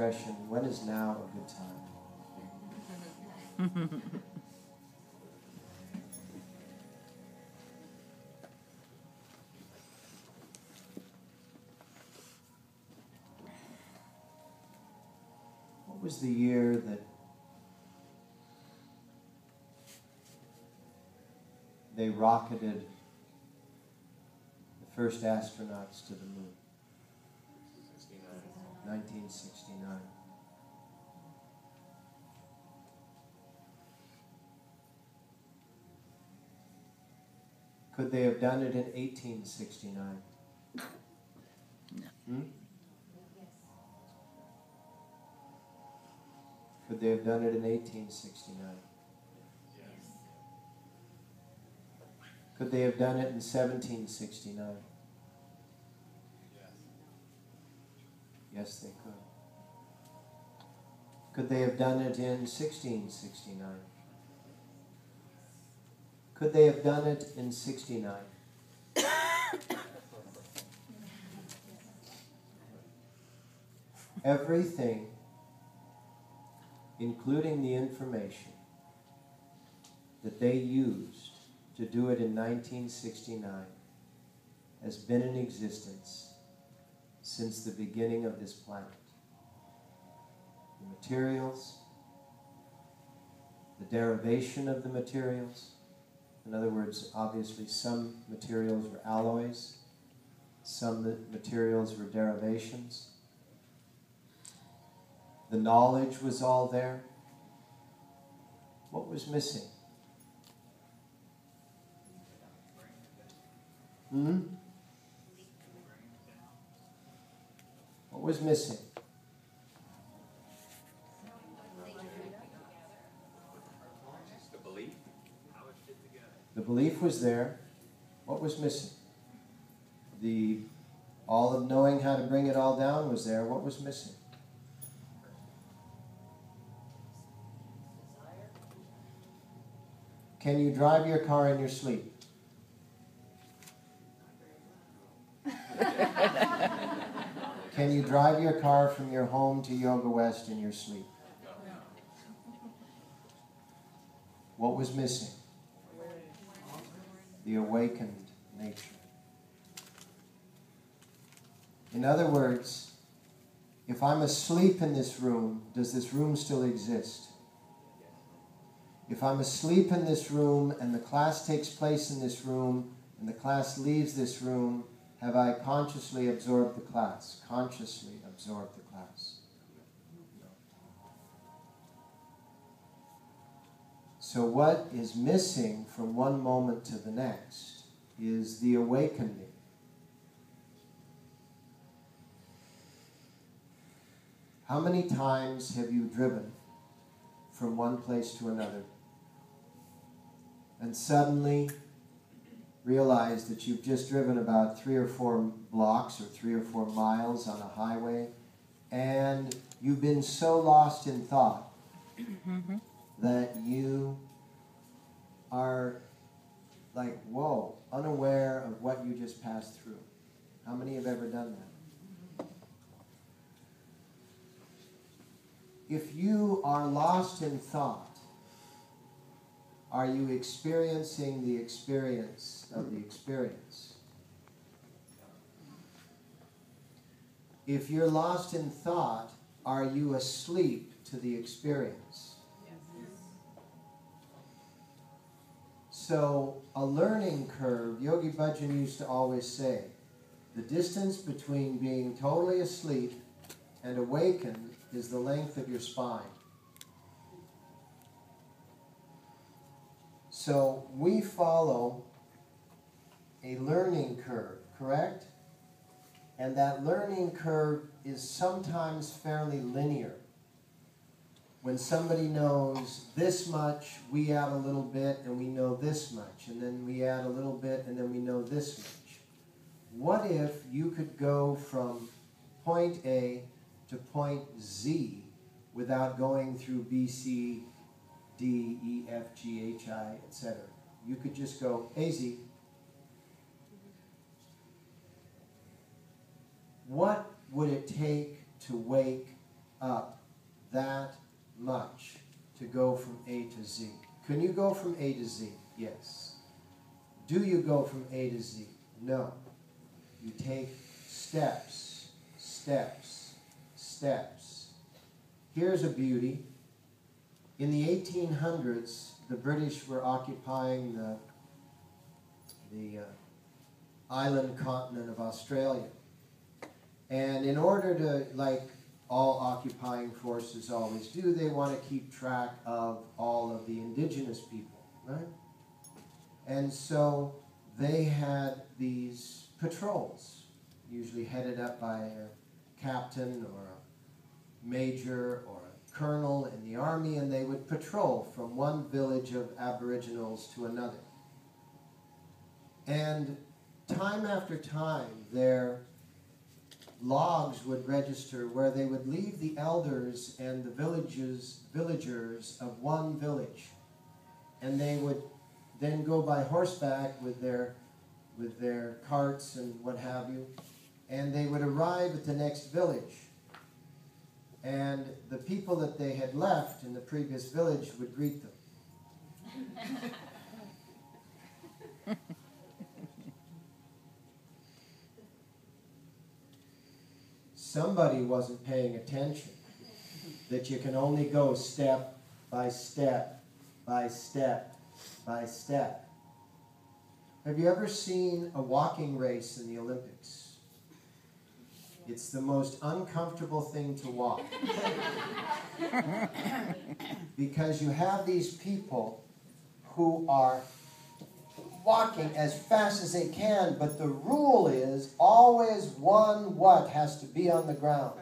expression, when is now a good time? What was the year that they rocketed the first astronauts to the moon? 1969. Could they have done it in 1869? No. Could they have done it in 1869? Yes. Could they have done it in 1769? Yes. Yes, they could. Could they have done it in 1669? Could they have done it in 69? Everything, including the information that they used to do it in 1969, has been in existence since the beginning of this planet. The materials, the derivation of the materials. In other words, obviously some materials were alloys, some materials were derivations. The knowledge was all there. What was missing? What was missing? The belief. The belief was there. What was missing? All of knowing how to bring it all down was there. What was missing? Can you drive your car in your sleep? Can you drive your car from your home to Yoga West in your sleep? What was missing? The awakened nature. In other words, if I'm asleep in this room, does this room still exist? If I'm asleep in this room and the class takes place in this room and the class leaves this room, have I consciously absorbed the class? Consciously absorbed the class? No. So what is missing from one moment to the next is the awakening. How many times have you driven from one place to another and suddenly realize that you've just driven about 3 or 4 blocks or 3 or 4 miles on a highway, and you've been so lost in thought that you are like, whoa, unaware of what you just passed through? How many have ever done that? If you are lost in thought, are you experiencing the experience of the experience? If you're lost in thought, are you asleep to the experience? Yes. So, a learning curve, Yogi Bhajan used to always say, the distance between being totally asleep and awakened is the length of your spine. So we follow a learning curve, correct? And that learning curve is sometimes fairly linear. When somebody knows this much, we add a little bit and we know this much. And then we add a little bit and then we know this much. What if you could go from point A to point Z without going through B, C, D, E, F, G, H, I, etc. You could just go AZ. What would it take to wake up that much to go from A to Z? Can you go from A to Z? Yes. Do you go from A to Z? No. You take steps, steps, steps. Here's a beauty. In the 1800s, the British were occupying the island continent of Australia. And in order to, like all occupying forces always do, they want to keep track of all of the indigenous people, right? And so they had these patrols, usually headed up by a captain or a major or a colonel in the army, and they would patrol from one village of Aboriginals to another. And time after time, their logs would register where they would leave the elders and the villagers of one village. And they would then go by horseback with their carts and what have you, and they would arrive at the next village. And the people that they had left in the previous village would greet them. Somebody wasn't paying attention that you can only go step by step by step by step. Have you ever seen a walking race in the Olympics? It's the most uncomfortable thing to walk. Because you have these people who are walking as fast as they can, but the rule is always one what has to be on the ground.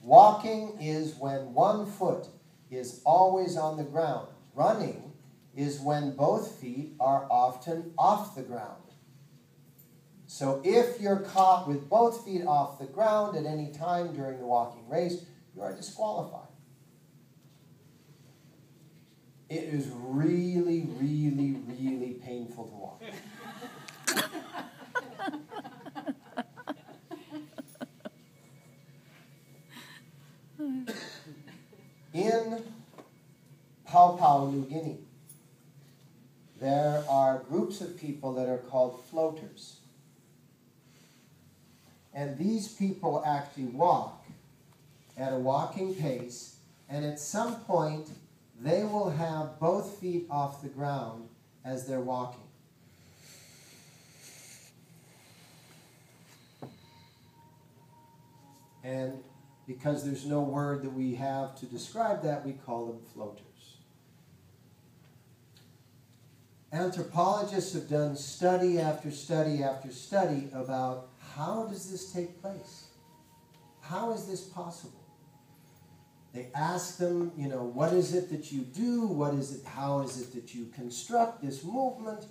Walking is when one foot is always on the ground. Running is when both feet are often off the ground. So if you're caught with both feet off the ground at any time during the walking race, you are disqualified. It is really, really, really painful to walk. In Papua New Guinea, there are groups of people that are called floaters. And these people actually walk at a walking pace, and at some point, they will have both feet off the ground as they're walking. And because there's no word that we have to describe that, we call them floaters. Anthropologists have done study after study after study about how does this take place? How is this possible? They ask them, you know, what is it that you do? What is it? How is it that you construct this movement?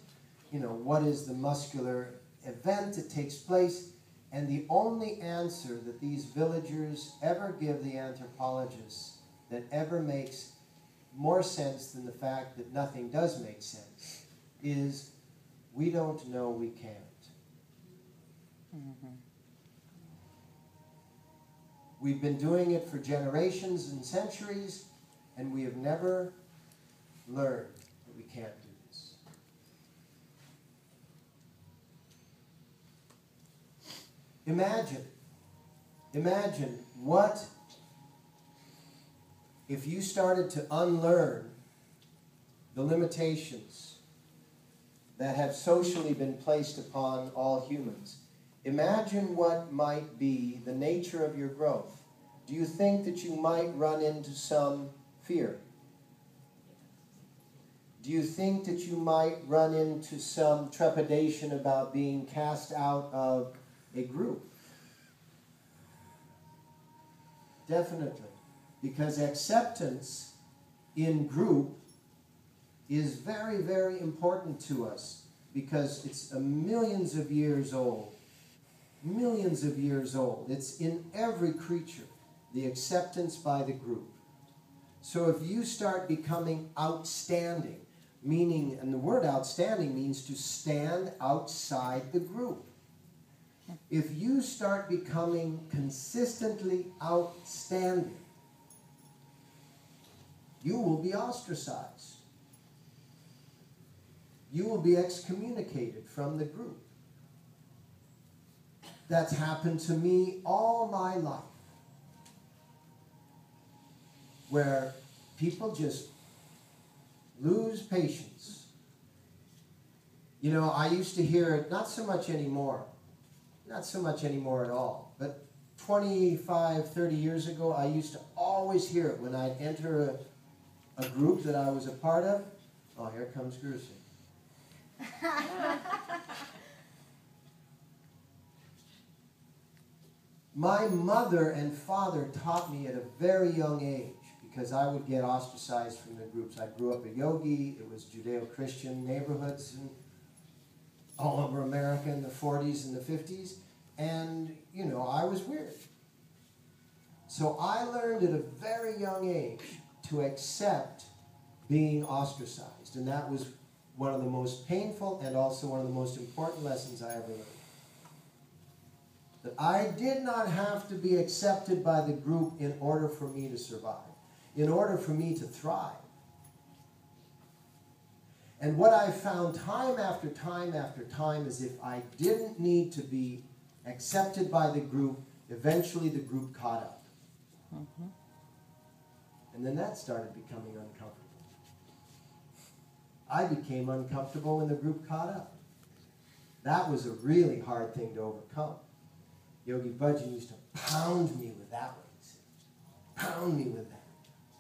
You know, what is the muscular event that takes place? And the only answer that these villagers ever give the anthropologists that ever makes more sense than the fact that nothing does make sense is, we don't know, we can't. Mm-hmm. We've been doing it for generations and centuries, and we have never learned that we can't do this. Imagine what if you started to unlearn the limitations that have socially been placed upon all humans. Imagine what might be the nature of your growth. Do you think that you might run into some fear? Do you think that you might run into some trepidation about being cast out of a group? Definitely. Because acceptance in group is very, very important to us, because it's millions of years old. Millions of years old. It's in every creature, the acceptance by the group. So if you start becoming outstanding, meaning, and the word outstanding means to stand outside the group. If you start becoming consistently outstanding, you will be ostracized. You will be excommunicated from the group. That's happened to me all my life, where people just lose patience. You know, I used to hear it, not so much anymore at all, but 25, 30 years ago, I used to always hear it when I'd enter a group that I was a part of. Oh, here comes Guru. My mother and father taught me at a very young age, because I would get ostracized from the groups. I grew up a yogi. It was Judeo-Christian neighborhoods and all over America in the 40s and the 50s. And, you know, I was weird. So I learned at a very young age to accept being ostracized. And that was one of the most painful and also one of the most important lessons I ever learned. That I did not have to be accepted by the group in order for me to survive, in order for me to thrive. And what I found time after time after time is if I didn't need to be accepted by the group, eventually the group caught up. Mm-hmm. And then that started becoming uncomfortable. I became uncomfortable when the group caught up. That was a really hard thing to overcome. Yogi Bhajan used to pound me with that one. Pound me with that.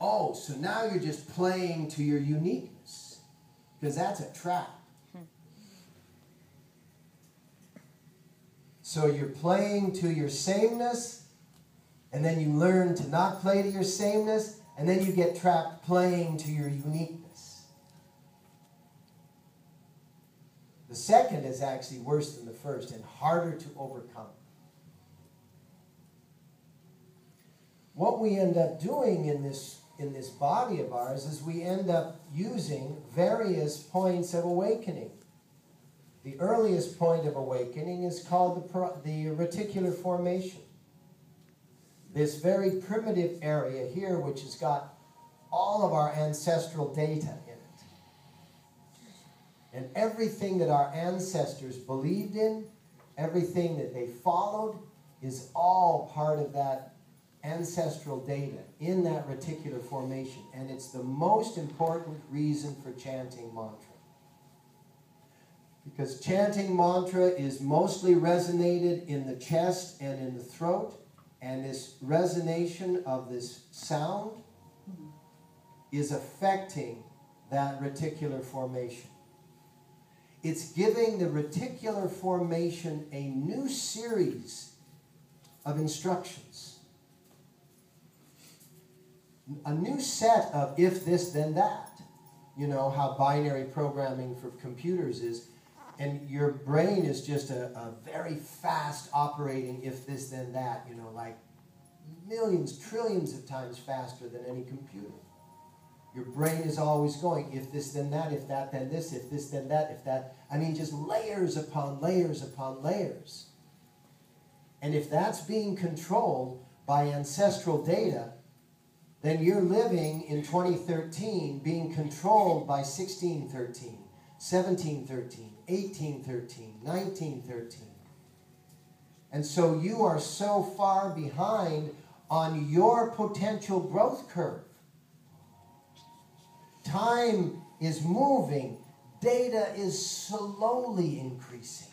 Oh, so now you're just playing to your uniqueness. Because that's a trap. So you're playing to your sameness, and then you learn to not play to your sameness, and then you get trapped playing to your uniqueness. The second is actually worse than the first and harder to overcome. What we end up doing in this body of ours is we end up using various points of awakening. The earliest point of awakening is called the reticular formation. This very primitive area here, which has got all of our ancestral data in it. And everything that our ancestors believed in, everything that they followed, is all part of that ancestral data in that reticular formation. And it's the most important reason for chanting mantra. Because chanting mantra is mostly resonated in the chest and in the throat, and this resonation of this sound is affecting that reticular formation. It's giving the reticular formation a new series of instructions. A new set of if this, then that. You know how binary programming for computers is. And your brain is just a very fast operating if this, then that. You know, like millions, trillions of times faster than any computer. Your brain is always going, if this, then that, if that, then this, if this, then that, if that. I mean, just layers upon layers upon layers. And if that's being controlled by ancestral data, then you're living in 2013 being controlled by 1613, 1713, 1813, 1913. And so you are so far behind on your potential growth curve. Time is moving. Data is slowly increasing.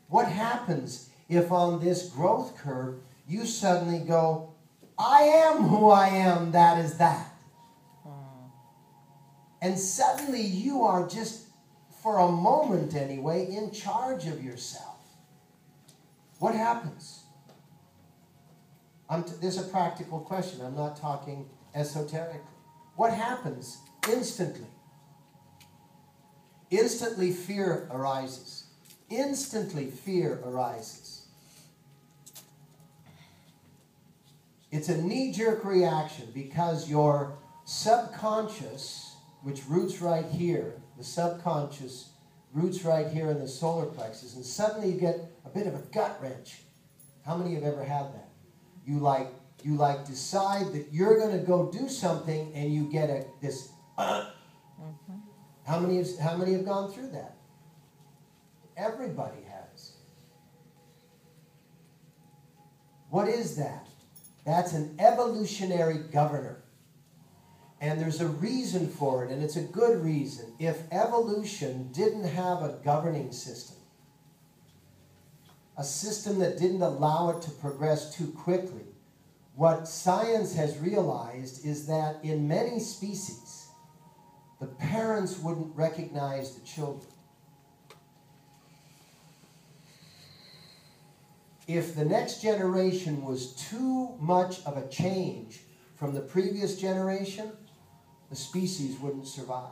What happens if on this growth curve you suddenly go, I am who I am, that is that. And suddenly you are just, for a moment anyway, in charge of yourself. What happens? This is a practical question. I'm not talking esoterically. What happens instantly? Instantly fear arises. Instantly fear arises. It's a knee-jerk reaction because your subconscious, which roots right here, the subconscious roots right here in the solar plexus, and suddenly you get a bit of a gut wrench. How many have ever had that? You decide that you're going to go do something, and you get this. How many have gone through that? Everybody has. What is that? That's an evolutionary governor. And there's a reason for it, and it's a good reason. If evolution didn't have a governing system, a system that didn't allow it to progress too quickly, what science has realized is that in many species, the parents wouldn't recognize the children. If the next generation was too much of a change from the previous generation, the species wouldn't survive.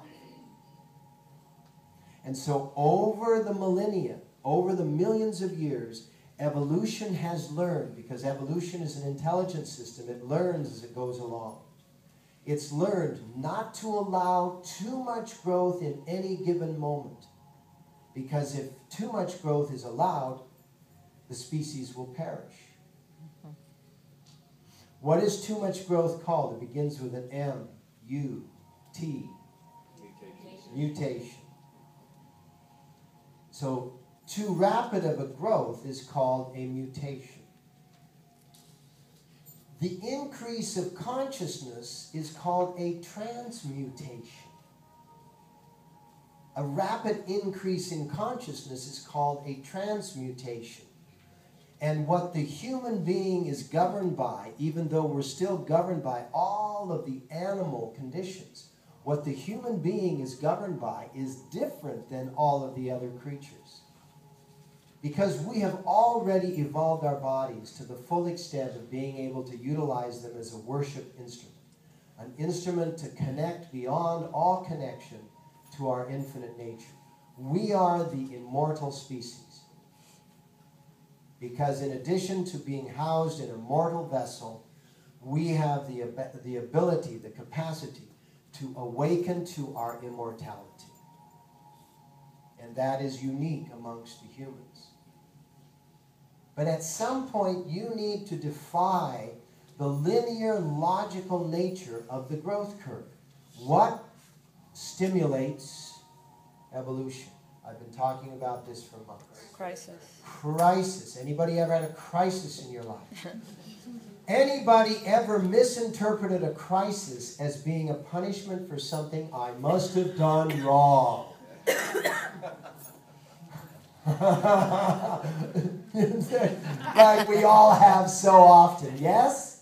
And so over the millennia, over the millions of years, evolution has learned, because evolution is an intelligence system, it learns as it goes along. It's learned not to allow too much growth in any given moment, because if too much growth is allowed, the species will perish. What is too much growth called? It begins with an M, U, T. Mutation. So too rapid of a growth is called a mutation. The increase of consciousness is called a transmutation. A rapid increase in consciousness is called a transmutation. And what the human being is governed by, even though we're still governed by all of the animal conditions, what the human being is governed by is different than all of the other creatures. Because we have already evolved our bodies to the full extent of being able to utilize them as a worship instrument. An instrument to connect beyond all connection to our infinite nature. We are the immortal species. Because in addition to being housed in a mortal vessel, we have the ability, the capacity to awaken to our immortality. And that is unique amongst the humans. But at some point, you need to defy the linear, logical nature of the growth curve. What stimulates evolution? I've been talking about this for months. Crisis. Crisis. Anybody ever had a crisis in your life? Anybody ever misinterpreted a crisis as being a punishment for something I must have done wrong? Like we all have so often, yes?